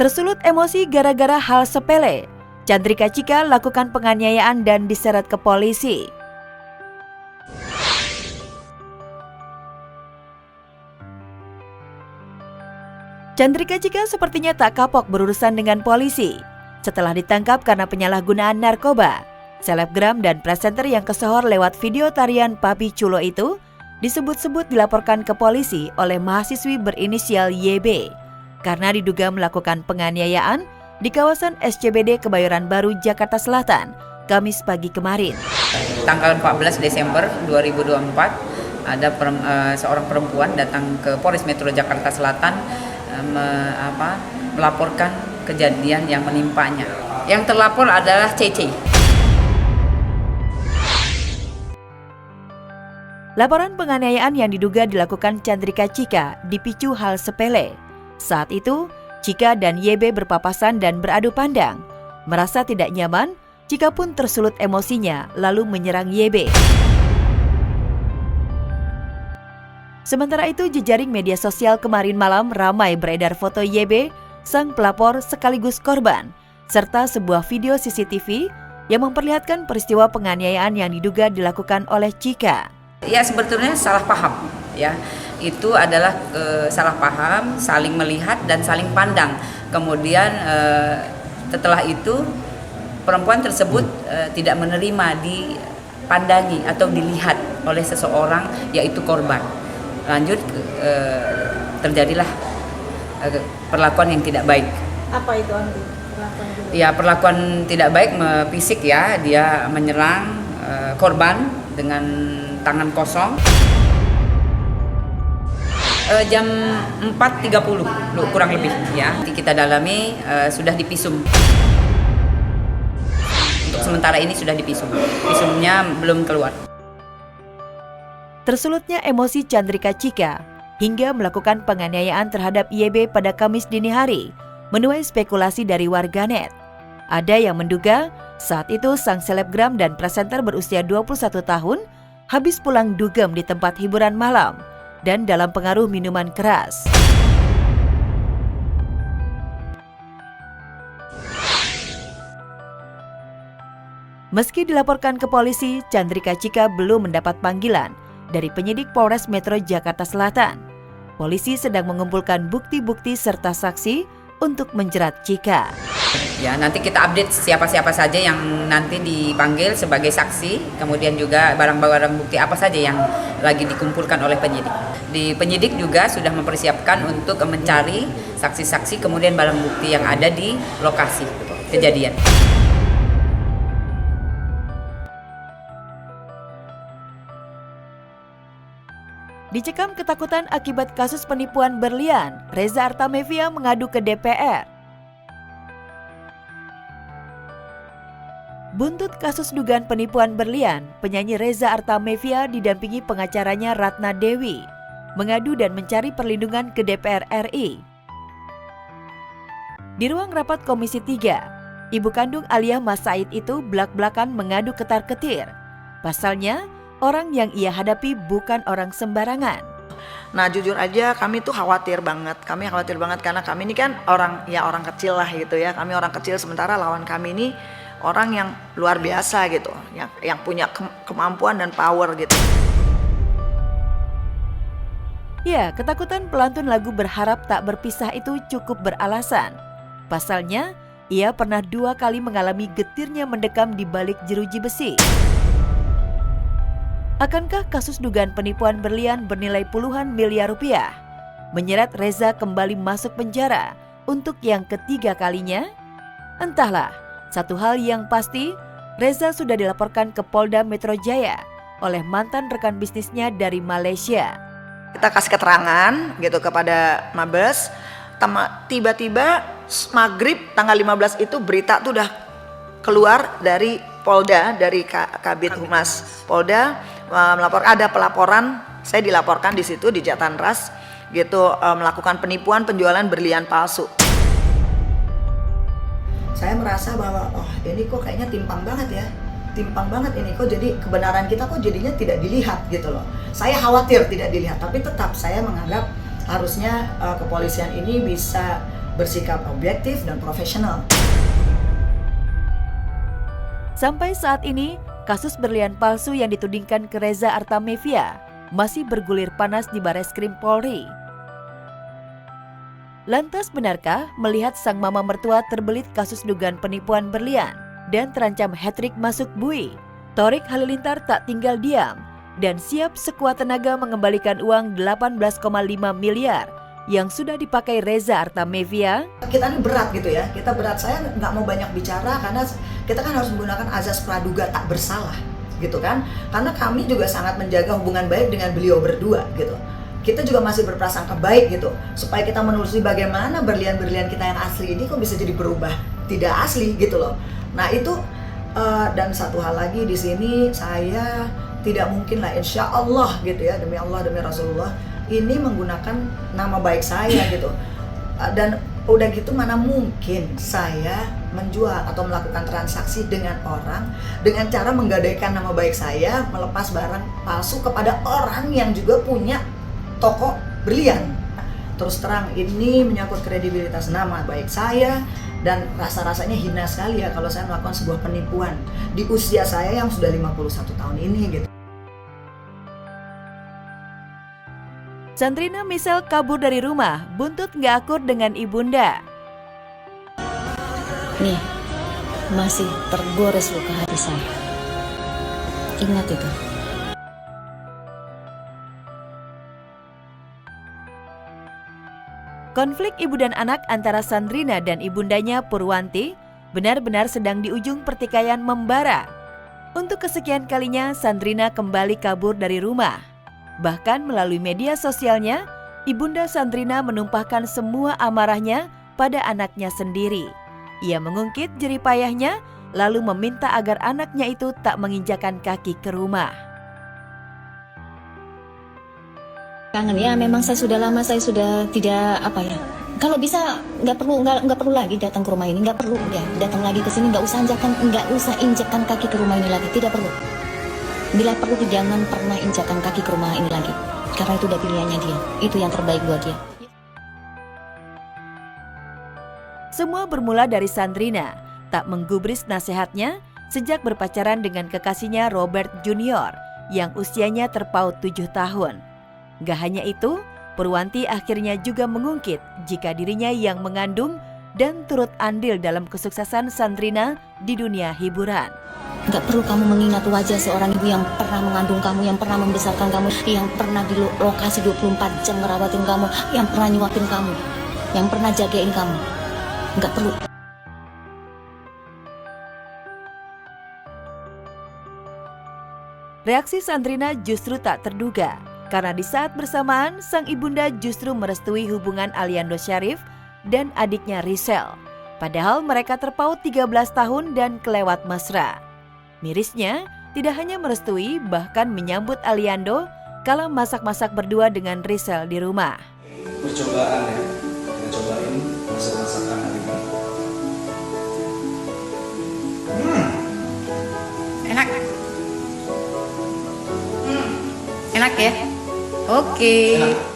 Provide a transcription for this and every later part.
Tersulut emosi gara-gara hal sepele, Chandrika Chika lakukan penganiayaan dan diseret ke polisi. Chandrika Chika sepertinya tak kapok berurusan dengan polisi. Setelah ditangkap karena penyalahgunaan narkoba, selebgram dan presenter yang kesohor lewat video tarian Papi Chulo itu disebut-sebut dilaporkan ke polisi oleh mahasiswi berinisial YB karena diduga melakukan penganiayaan di kawasan SCBD Kebayoran Baru, Jakarta Selatan, Kamis pagi kemarin. Tanggal 14 Desember 2024, ada seorang perempuan datang ke Polres Metro Jakarta Selatan melaporkan kejadian yang menimpanya. Yang terlapor adalah CC. Laporan penganiayaan yang diduga dilakukan Chandrika Chika dipicu hal sepele. Saat itu, Chika dan YB berpapasan dan beradu pandang. Merasa tidak nyaman, Chika pun tersulut emosinya lalu menyerang YB. Sementara itu, jejaring media sosial kemarin malam ramai beredar foto YB, sang pelapor sekaligus korban, serta sebuah video CCTV yang memperlihatkan peristiwa penganiayaan yang diduga dilakukan oleh Chika. Ya, sebetulnya salah paham, ya. Itu adalah salah paham, saling melihat dan saling pandang. Kemudian setelah itu perempuan tersebut tidak menerima dipandangi atau dilihat oleh seseorang, yaitu korban. Lanjut terjadilah perlakuan yang tidak baik. Apa itu Andi? Ya, perlakuan tidak baik fisik, ya. Dia menyerang korban dengan tangan kosong. Jam 4.30 kurang lebih, ya. Kita dalami, sudah dipisum. Untuk sementara ini sudah dipisum. Pisumnya belum keluar. Tersulutnya emosi Chandrika Chika hingga melakukan penganiayaan terhadap YB pada Kamis dini hari menuai spekulasi dari warganet. Ada yang menduga saat itu sang selebgram dan presenter berusia 21 tahun habis pulang dugem di tempat hiburan malam dan dalam pengaruh minuman keras. Meski dilaporkan ke polisi, Chandrika Chika belum mendapat panggilan dari penyidik Polres Metro Jakarta Selatan. Polisi sedang mengumpulkan bukti-bukti serta saksi untuk menjerat Chika. Ya, nanti kita update siapa-siapa saja yang nanti dipanggil sebagai saksi, kemudian juga barang-barang bukti apa saja yang lagi dikumpulkan oleh penyidik. Penyidik juga sudah mempersiapkan untuk mencari saksi-saksi kemudian barang bukti yang ada di lokasi kejadian. Dicekam ketakutan akibat kasus penipuan berlian, Reza Artamevia mengadu ke DPR. Buntut kasus dugaan penipuan berlian, penyanyi Reza Artamevia didampingi pengacaranya Ratna Dewi mengadu dan mencari perlindungan ke DPR RI. Di ruang rapat Komisi 3, ibu kandung Alia Mas Said itu belak-belakan mengadu ketar-ketir. Pasalnya, orang yang ia hadapi bukan orang sembarangan. Nah, jujur aja kami tuh khawatir banget. Kami khawatir banget karena kami ini kan orang kecil lah gitu ya. Kami orang kecil, sementara lawan kami ini orang yang luar biasa gitu, yang punya kemampuan dan power gitu. Ya, ketakutan pelantun lagu Berharap Tak Berpisah itu cukup beralasan. Pasalnya, ia pernah 2 kali mengalami getirnya mendekam di balik jeruji besi. Akankah kasus dugaan penipuan berlian bernilai puluhan miliar rupiah menyeret Reza kembali masuk penjara untuk yang ketiga kalinya? Entahlah, satu hal yang pasti, Reza sudah dilaporkan ke Polda Metro Jaya oleh mantan rekan bisnisnya dari Malaysia. Kita kasih keterangan gitu kepada Mabes, tiba-tiba maghrib tanggal 15 itu berita tuh udah keluar dari Polda, dari Kabid Humas Polda, melaporkan ada pelaporan, saya dilaporkan di situ di Jatanras gitu, melakukan penipuan penjualan berlian palsu. Saya merasa bahwa ini kok kayaknya timpang banget ya. Timpang banget ini kok, jadi kebenaran kita kok jadinya tidak dilihat gitu loh. Saya khawatir tidak dilihat, tapi tetap saya menganggap harusnya kepolisian ini bisa bersikap objektif dan profesional. Sampai saat ini, kasus berlian palsu yang ditudingkan ke Reza Artamevia masih bergulir panas di Bareskrim Polri. Lantas benarkah melihat sang mama mertua terbelit kasus dugaan penipuan berlian dan terancam hat-trick masuk bui? Thorik Halilintar tak tinggal diam dan siap sekuat tenaga mengembalikan uang 18,5 miliar yang sudah dipakai Reza Artamevia. Kita ini berat gitu ya, kita berat. Saya nggak mau banyak bicara karena kita kan harus menggunakan azas praduga tak bersalah gitu kan. Karena kami juga sangat menjaga hubungan baik dengan beliau berdua gitu. Kita juga masih berprasangka baik gitu, supaya kita menelusuri bagaimana berlian-berlian kita yang asli ini kok bisa jadi berubah tidak asli gitu loh. Nah itu dan satu hal lagi di sini, saya tidak mungkin lah, insya Allah gitu ya, demi Allah demi Rasulullah, ini menggunakan nama baik saya gitu. Dan udah gitu mana mungkin saya menjual atau melakukan transaksi dengan orang dengan cara menggadaikan nama baik saya, melepas barang palsu kepada orang yang juga punya toko berlian. Terus terang ini menyangkut kredibilitas nama baik saya, dan rasa-rasanya hina sekali ya kalau saya melakukan sebuah penipuan di usia saya yang sudah 51 tahun ini gitu. Sandrina Michelle kabur dari rumah, buntut nggak akur dengan ibunda. Nih, masih tergores luka hati saya. Ingat itu. Konflik ibu dan anak antara Sandrina dan ibundanya Purwanti benar-benar sedang di ujung pertikaian membara. Untuk kesekian kalinya Sandrina kembali kabur dari rumah. Bahkan melalui media sosialnya, ibunda Sandrina menumpahkan semua amarahnya pada anaknya sendiri. Ia mengungkit jeripayahnya, lalu meminta agar anaknya itu tak menginjakan kaki ke rumah. Kangen ya, memang saya sudah tidak kalau bisa nggak perlu lagi datang ke rumah ini, nggak perlu ya datang lagi ke sini, nggak usah injakan kaki ke rumah ini lagi, tidak perlu. Bila perlu jangan pernah injakan kaki ke rumah ini lagi, karena itu udah pilihannya dia, itu yang terbaik buat dia. Semua bermula dari Sandrina tak menggubris nasihatnya sejak berpacaran dengan kekasihnya Robert Junior yang usianya terpaut 7 tahun. Gak hanya itu, Purwanti akhirnya juga mengungkit jika dirinya yang mengandung dan turut andil dalam kesuksesan Sandrina di dunia hiburan. Gak perlu kamu mengingat wajah seorang ibu yang pernah mengandung kamu, yang pernah membesarkan kamu, yang pernah di lokasi 24 jam ngerawatin kamu, yang pernah nyuapin kamu, yang pernah jagain kamu. Gak perlu. Reaksi Sandrina justru tak terduga, karena di saat bersamaan sang ibunda justru merestui hubungan Aliando Syarif dan adiknya Rizal. Padahal mereka terpaut 13 tahun dan kelewat mesra. Mirisnya, tidak hanya merestui, bahkan menyambut Aliando kala masak-masak berdua dengan Rizal di rumah. Percobaan ya, kita cobain masak-masakan hari ini. Enak. Enak ya? Oke. Enak.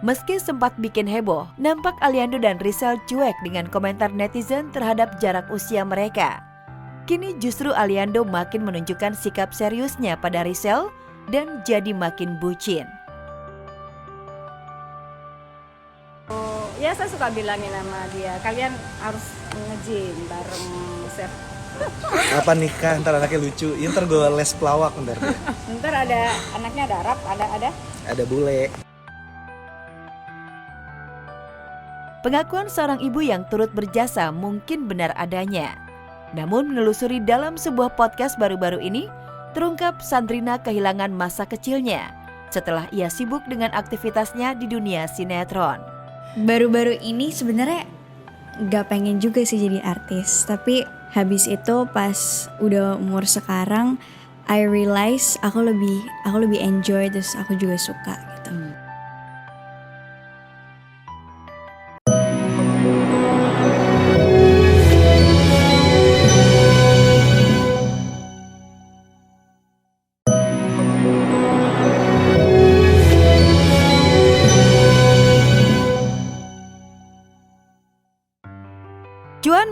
Meski sempat bikin heboh, nampak Aliando dan Rizal cuek dengan komentar netizen terhadap jarak usia mereka. Kini justru Aliando makin menunjukkan sikap seriusnya pada Rizal dan jadi makin bucin. Ya saya suka bilangin sama dia, kalian harus nge-gym bareng Chef. Apa nikah ntar anaknya lucu, ya, ntar gue les pelawak ntar. Ntar ada anaknya ada Arab, Ada bule. Pengakuan seorang ibu yang turut berjasa mungkin benar adanya. Namun menelusuri dalam sebuah podcast baru-baru ini, terungkap Sandrina kehilangan masa kecilnya setelah ia sibuk dengan aktivitasnya di dunia sinetron. Baru-baru ini sebenarnya gak pengen juga sih jadi artis, tapi habis itu pas udah umur sekarang, I realize aku lebih enjoy, terus aku juga suka gitu.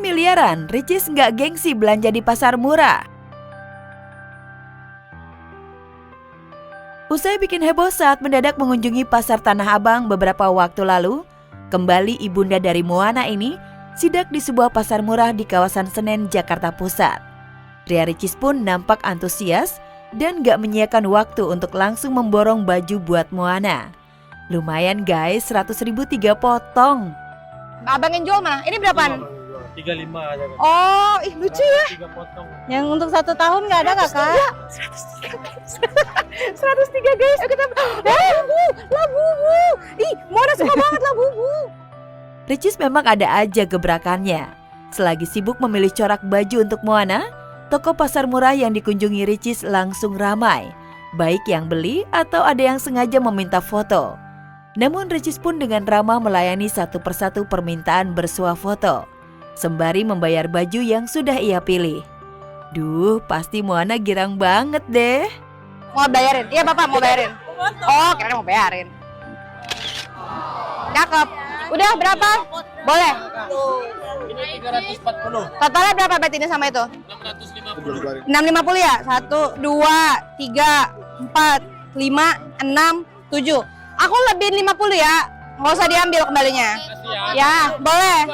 miliaran, Ricis nggak gengsi belanja di pasar murah. Usai bikin heboh saat mendadak mengunjungi pasar Tanah Abang beberapa waktu lalu, kembali ibunda dari Moana ini sidak di sebuah pasar murah di kawasan Senen, Jakarta Pusat. Pria Ricis pun nampak antusias dan gak menyiapkan waktu untuk langsung memborong baju buat Moana. Lumayan guys, 100.000 3 potong. Abang yang jual mana? Ini berapaan? 35 aja kan. Oh, ih lucu ya. 3 potong. Yang untuk 1 tahun nggak ada nggak kak? 103 guys. Kita labu. Ih, Mona suka banget labu. Ricis memang ada aja gebrakannya. Selagi sibuk memilih corak baju untuk Moana, toko pasar murah yang dikunjungi Ricis langsung ramai. Baik yang beli atau ada yang sengaja meminta foto. Namun Ricis pun dengan ramah melayani satu persatu permintaan bersuah foto, sembari membayar baju yang sudah ia pilih. Duh, pasti Moana girang banget deh. Mau bayarin? Iya bapak mau bayarin. Oh, kira mau bayarin. Cakep. Udah berapa? Boleh. Ini 340. Totalnya berapa bet ini sama itu? 650. 650 ya? 1, 2, 3, 4, 5, 6, 7. Aku lebihin 50 ya. Nggak usah diambil kembalinya. Ya, boleh.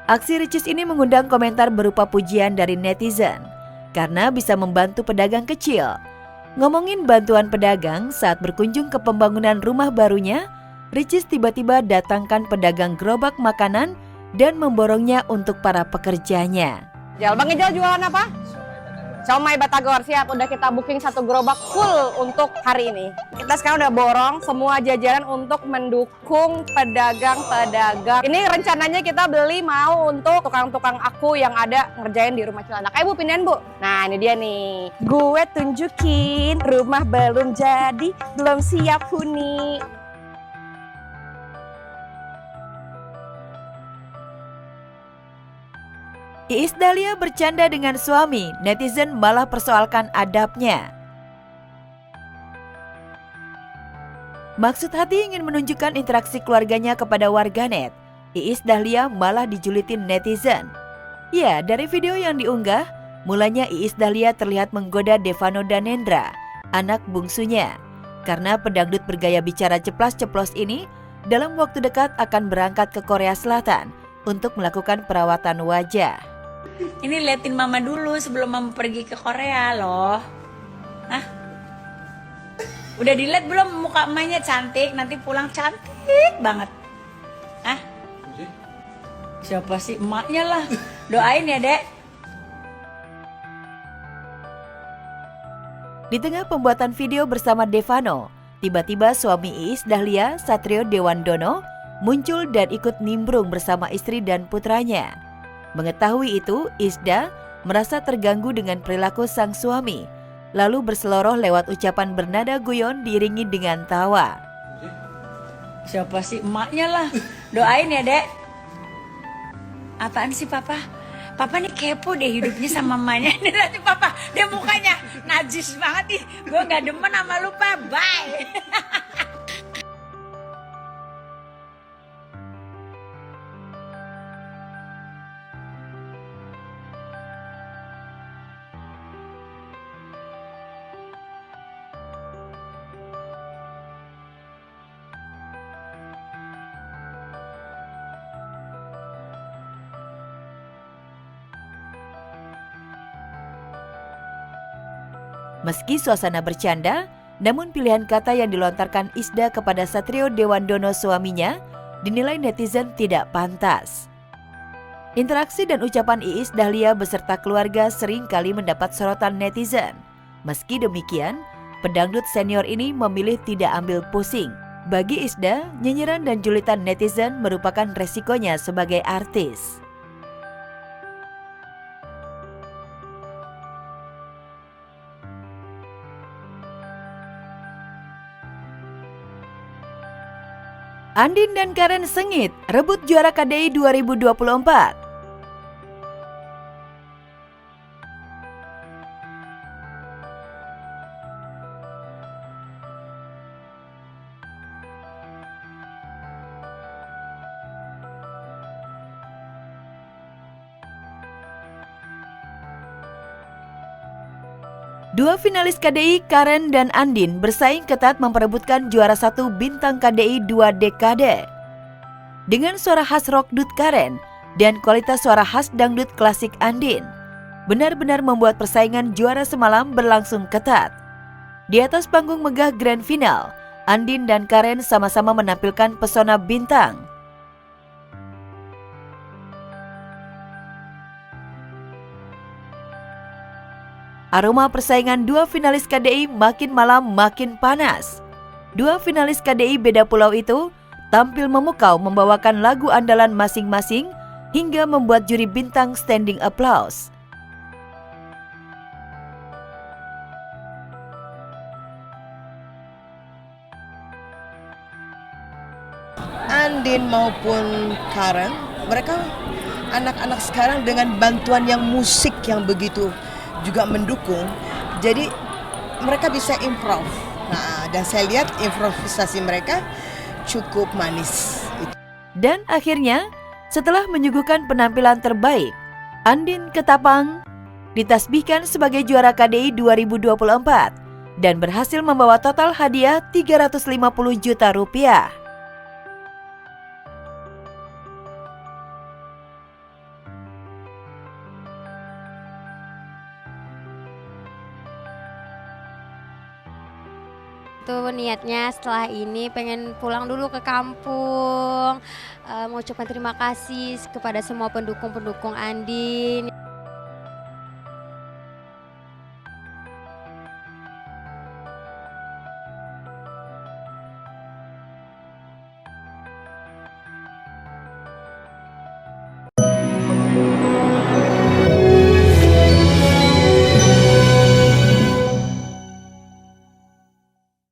Aksi Ricis ini mengundang komentar berupa pujian dari netizen karena bisa membantu pedagang kecil. Ngomongin bantuan pedagang saat berkunjung ke pembangunan rumah barunya, Ricis tiba-tiba datangkan pedagang gerobak makanan dan memborongnya untuk para pekerjanya. Jal, Bang Ijal jualan apa? Siomay Batagor, siap. Udah kita booking 1 gerobak full untuk hari ini. Kita sekarang udah borong semua jajanan untuk mendukung pedagang-pedagang. Ini rencananya kita beli mau untuk tukang-tukang aku yang ada ngerjain di rumah Cilandak. Bu, pindahin Bu. Nah ini dia nih. Gue tunjukin rumah belum jadi, belum siap huni. Iis Dahlia bercanda dengan suami, netizen malah persoalkan adabnya. Maksud hati ingin menunjukkan interaksi keluarganya kepada warganet, Iis Dahlia malah dijulitin netizen. Ya, dari video yang diunggah, mulanya Iis Dahlia terlihat menggoda Devano Danendra, anak bungsunya. Karena pedangdut bergaya bicara ceplas-ceplos ini, dalam waktu dekat akan berangkat ke Korea Selatan untuk melakukan perawatan wajah. Ini liatin mama dulu sebelum mama pergi ke Korea loh. Hah? Udah dilihat belum muka emaknya cantik, nanti pulang cantik banget. Hah? Siapa sih emaknya lah. Doain ya, Dek. Di tengah pembuatan video bersama Devano, tiba-tiba suami Iis Dahlia, Satrio Dewandono, muncul dan ikut nimbrung bersama istri dan putranya. Mengetahui itu, Isda merasa terganggu dengan perilaku sang suami, lalu berseloroh lewat ucapan bernada guyon diiringi dengan tawa. Siapa sih emaknya lah. Doain ya, Dek. Apaan sih Papa? Papa nih kepo deh hidupnya sama mamanya. Ini nanti Papa, dia mukanya najis banget nih. Gue gak demen sama lu, Pak. Bye. Meski suasana bercanda, namun pilihan kata yang dilontarkan Isda kepada Satrio Dewandono suaminya dinilai netizen tidak pantas. Interaksi dan ucapan Iis Dahlia beserta keluarga sering kali mendapat sorotan netizen. Meski demikian, pedangdut senior ini memilih tidak ambil pusing. Bagi Isda, nyinyiran dan julitan netizen merupakan resikonya sebagai artis. Andin dan Karen sengit, rebut juara KDI 2024. Dua finalis KDI, Karen dan Andin, bersaing ketat memperebutkan juara 1 bintang KDI 2 dekade. Dengan suara khas rock dut Karen dan kualitas suara khas dangdut klasik Andin, benar-benar membuat persaingan juara semalam berlangsung ketat. Di atas panggung megah grand final, Andin dan Karen sama-sama menampilkan pesona bintang. Aroma persaingan dua finalis KDI makin malam makin panas. Dua finalis KDI beda pulau itu tampil memukau membawakan lagu andalan masing-masing hingga membuat juri bintang standing applause. Andin maupun Karen, mereka anak-anak sekarang dengan bantuan yang musik yang begitu juga mendukung, jadi mereka bisa improv. Nah, dan saya lihat improvisasi mereka cukup manis. Dan akhirnya, setelah menyuguhkan penampilan terbaik, Andin Ketapang ditasbihkan sebagai juara KDI 2024 dan berhasil membawa total hadiah 350 juta rupiah. Tuh niatnya setelah ini pengen pulang dulu ke kampung, mau ucapkan terima kasih kepada semua pendukung-pendukung Andin.